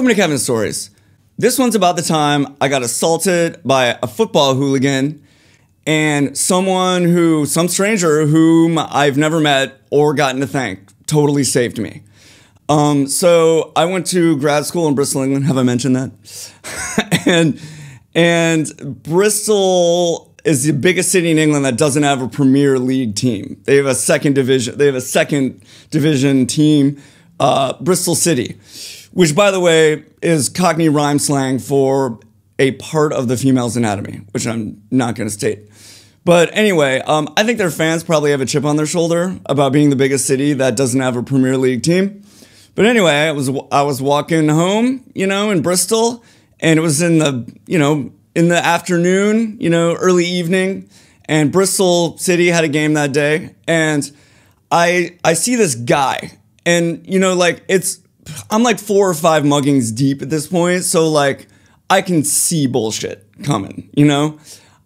Welcome to Kevin's Stories. This one's about the time I got assaulted by a football hooligan and some stranger whom I've never met or gotten to thank totally saved me. So I went to grad school in Bristol, England. Have I mentioned that? and Bristol is the biggest city in England that doesn't have a Premier League team. They have a second division team, Bristol City, which, by the way, is Cockney rhyme slang for a part of the female's anatomy, which I'm not going to state. But anyway, I think their fans probably have a chip on their shoulder about being the biggest city that doesn't have a Premier League team. But anyway, I was walking home, in Bristol, and it was in the afternoon, early evening, and Bristol City had a game that day, and I see this guy, and I'm like 4 or 5 muggings deep at this point, so like I can see bullshit coming,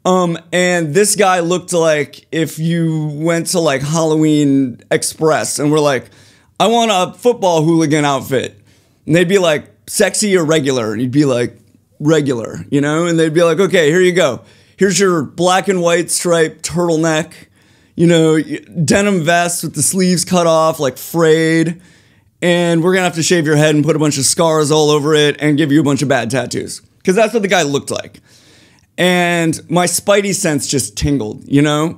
and this guy looked like if you went to like Halloween Express and were like, I want a football hooligan outfit, and they'd be like sexy or regular, and you'd be like regular, and they'd be like, okay, here you go. Here's your black and white striped turtleneck, denim vest with the sleeves cut off, like frayed. And we're going to have to shave your head and put a bunch of scars all over it and give you a bunch of bad tattoos. Because that's what the guy looked like. And my spidey sense just tingled,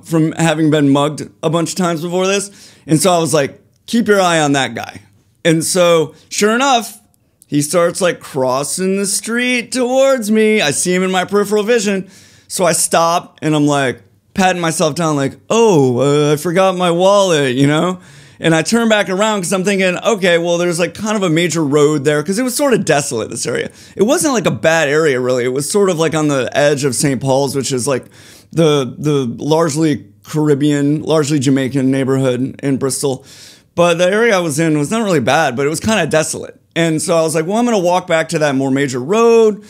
from having been mugged a bunch of times before this. And so I was like, keep your eye on that guy. And so, sure enough, he starts like crossing the street towards me. I see him in my peripheral vision. So I stop and I'm like patting myself down like, I forgot my wallet, And I turn back around because I'm thinking, okay, well, there's like kind of a major road there because it was sort of desolate, this area. It wasn't like a bad area, really. It was sort of like on the edge of St. Paul's, which is like the largely Caribbean, largely Jamaican neighborhood in Bristol. But the area I was in was not really bad, but it was kind of desolate. And so I was like, well, I'm going to walk back to that more major road.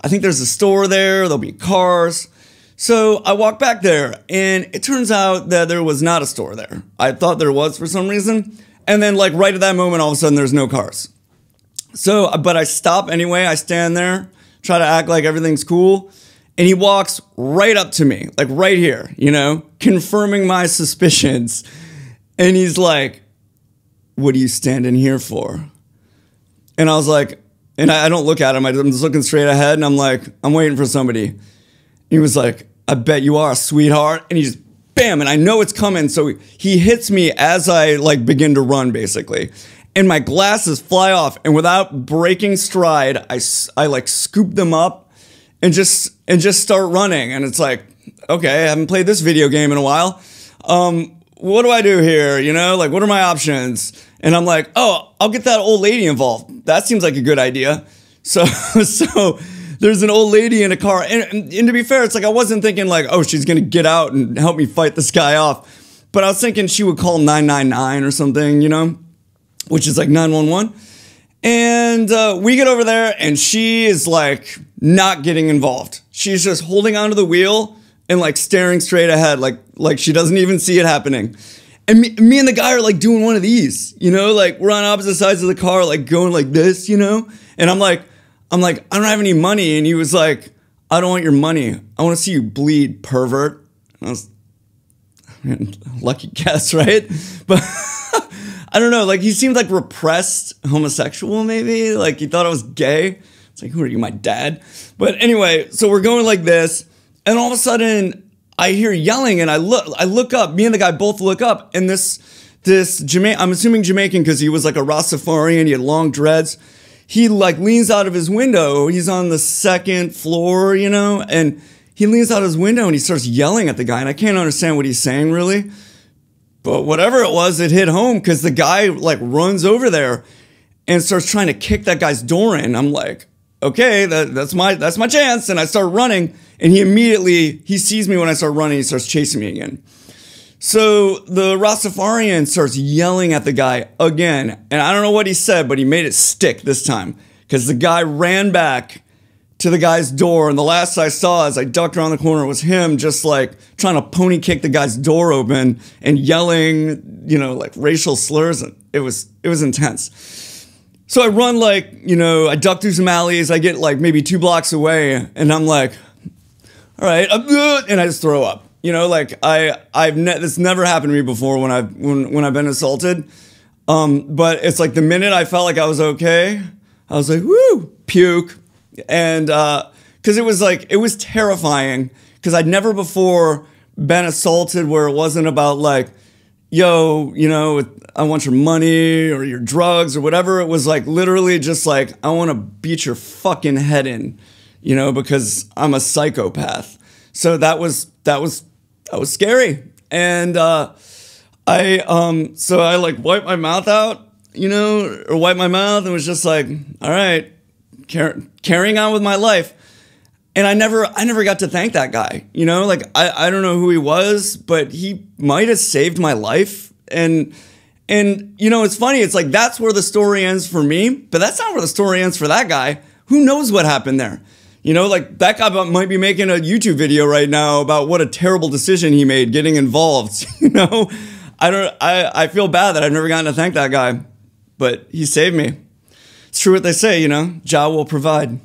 I think there's a store there. There'll be cars. So I walked back there, and it turns out that there was not a store there. I thought there was for some reason. And then, like, right at that moment, all of a sudden, there's no cars. So, but I stop anyway. I stand there, try to act like everything's cool. And he walks right up to me, like right here, confirming my suspicions. And he's like, what are you standing here for? And I was like, and I don't look at him. I'm just looking straight ahead, and I'm like, I'm waiting for somebody. He was like, I bet you are, sweetheart. And he just, bam, and I know it's coming. So he hits me as I like begin to run, basically. And my glasses fly off. And without breaking stride, I like scoop them up and just start running. And it's like, okay, I haven't played this video game in a while. What do I do here? Like, what are my options? And I'm like, I'll get that old lady involved. That seems like a good idea. So there's an old lady in a car. And to be fair, it's like I wasn't thinking like, she's going to get out and help me fight this guy off. But I was thinking she would call 999 or something, which is like 911. And we get over there and she is like not getting involved. She's just holding onto the wheel and like staring straight ahead like she doesn't even see it happening. And me and the guy are like doing one of these, like we're on opposite sides of the car, like going like this, And I'm like, I don't have any money. And he was like, I don't want your money. I want to see you bleed, pervert. And I was, lucky guess, right? But I don't know. Like he seemed like repressed homosexual, maybe. Like he thought I was gay. It's like, who are you, my dad? But anyway, so we're going like this. And all of a sudden I hear yelling and I look up. Me and the guy both look up. And this I'm assuming Jamaican because he was like a Rastafarian. He had long dreads. He like leans out of his window. He's on the second floor, and he leans out his window and he starts yelling at the guy. And I can't understand what he's saying really. But whatever it was, it hit home because the guy like runs over there and starts trying to kick that guy's door in. I'm like, okay, that's my chance. And I start running and he sees me when I start running. He starts chasing me again. So the Rastafarian starts yelling at the guy again. And I don't know what he said, but he made it stick this time. Because the guy ran back to the guy's door. And the last I saw as I ducked around the corner was him just like trying to pony kick the guy's door open and yelling, like racial slurs. It was intense. So I run like, you know, I duck through some alleys. I get like maybe 2 blocks away, and I'm like, all right, I'm good, and I just throw up. You know, like this never happened to me before when I've been assaulted. But it's like the minute I felt like I was okay, I was like, woo, puke, and because it was terrifying because I'd never before been assaulted where it wasn't about like, yo, you know, I want your money or your drugs or whatever. It was like literally just like, I want to beat your fucking head in, you know, because I'm a psychopath. So that was scary. And so I like wiped my mouth out, you know, or wiped my mouth and was just like, all right, carrying on with my life. And I never got to thank that guy, you know, like I don't know who he was, but he might have saved my life. And you know, it's funny. It's like, that's where the story ends for me, but that's not where the story ends for that guy. Who knows what happened there? You know, like that guy might be making a YouTube video right now about what a terrible decision he made getting involved. You know, I feel bad that I've never gotten to thank that guy, but he saved me. It's true what they say, you know, Jah will provide.